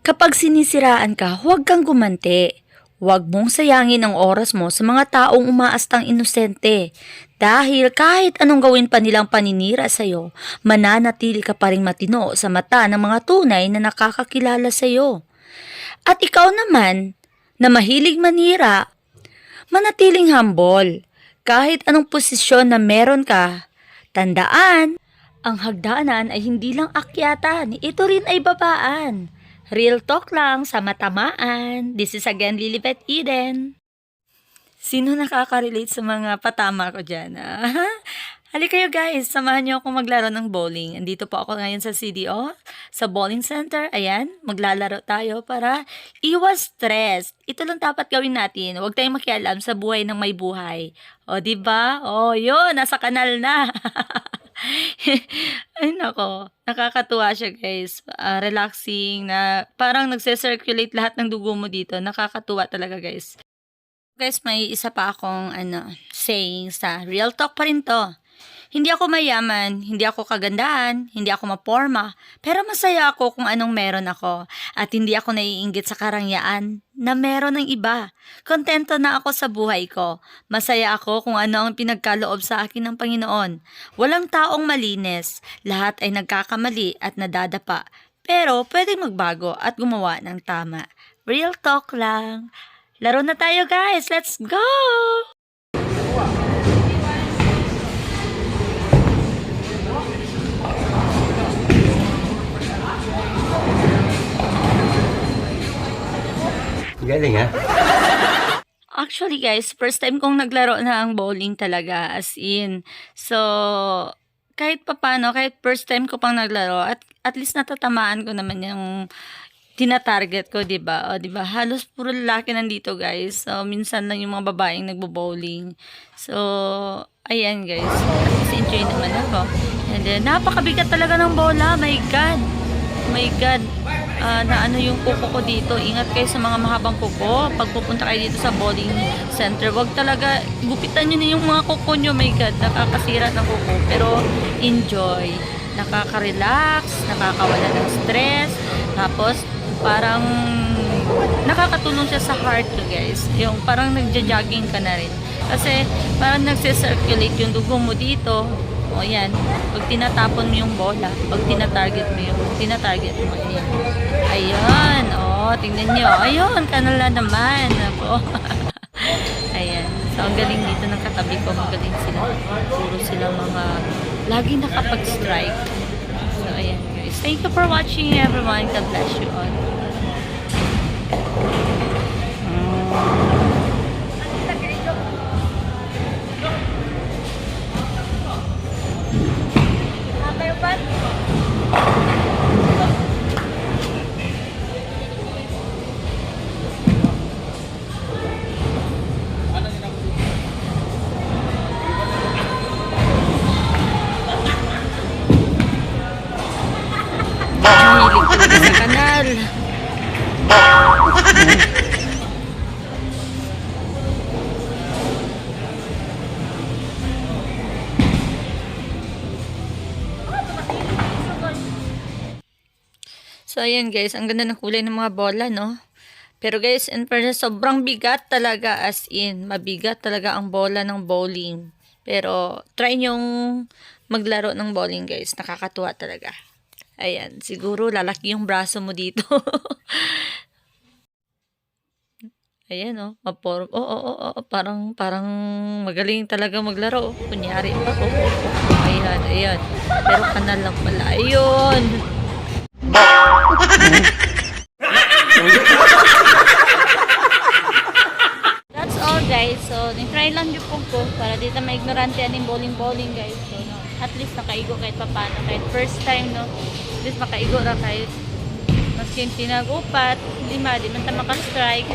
Kapag sinisiraan ka, huwag kang gumanti. Huwag mong sayangin ang oras mo sa mga taong umaastang inosente. Dahil kahit anong gawin pa nilang paninira sa'yo, mananatili ka pa ring matino sa mata ng mga tunay na nakakakilala sa'yo. At ikaw naman, na mahilig manira, manatiling humble. Kahit anong posisyon na meron ka, tandaan, ang hagdanan ay hindi lang akyatan, ito rin ay babaan. Real talk lang sa matamaan. This is again Lilibet Eden. Sino nakaka-relate sa mga patama ko dyan? Halika kayo guys, samahan niyo ako maglaro ng bowling. Andito po ako ngayon sa CDO, sa bowling center. Ayan, maglalaro tayo para iwas stress. Ito lang dapat gawin natin. Huwag tayong makialam sa buhay ng may buhay. O, diba? O, yun, nasa kanal na. Ay nako, nakakatuwa siya guys. Relaxing na parang nagse-circulate lahat ng dugo mo dito. Nakakatuwa talaga guys. Guys, may isa pa akong saying sa real talk pa rin to. Hindi ako mayaman, hindi ako kagandahan, hindi ako maporma, pero masaya ako kung anong meron ako at hindi ako naiinggit sa karangyaan na meron ng iba. Kontento na ako sa buhay ko. Masaya ako kung ano ang pinagkaloob sa akin ng Panginoon. Walang taong malinis, lahat ay nagkakamali at nadadapa, pero pwedeng magbago at gumawa ng tama. Real talk lang. Laro na tayo guys, let's go! Galing ha? Actually guys, first time kong naglaro ng bowling talaga, as in. So, kahit papano, kahit first time ko pang naglaro, at least natatamaan ko naman yung tina-target ko, 'di ba? O 'di ba? Halos puro lalaki nandito, guys. So, minsan lang yung mga babaeng nagbo-bowling. So, ayan guys. At least enjoy naman ako. And then, napakabigat talaga ng bola. My God. My God. Na ano yung kuko ko dito. Ingat kayo sa mga mahabang kuko. Pag pupunta kayo dito sa bowling center, wag talaga, gupitan nyo na yung mga kuko nyo. My God, nakakasira ng kuko. Pero, enjoy. Nakaka-relax, nakakawala ng stress. Tapos, parang nakakatulong siya sa heart nyo guys. Yung parang nagja-jogging ka na rin. Kasi, parang nagse-circulate yung dugo mo dito. O yan, pag tinatapon mo yung bola, pag tinatarget mo, ayan. Ayun, o, tingnan nyo. Ayun, kanal na naman. Ako. Ayan. So, ang galing dito ng katabi ko. Magaling sila. Puro sila mga lagi nakapag-strike. So, ayan guys. Thank you for watching everyone. God bless you all. Mahilig talaga sa kanal. So, ayan guys, ang ganda ng kulay ng mga bola, no? Pero guys, in fairness, sobrang bigat talaga, as in, mabigat talaga ang bola ng bowling. Pero, try nyong maglaro ng bowling guys, nakakatuwa talaga. Ayan, siguro lalaki yung braso mo dito. Ayan, oh, parang magaling talaga maglaro. Kunyari pa, ayan. Pero kanal lang pala, ayun. That's all guys. So, try lang yung ko para dito ma-ignorante aning bowling guys. So, no, at least nakaigo kahit papano. Kahit first time, no? At least makaigo na kahit maskin tinagupat, lima, di man ta maka-strike.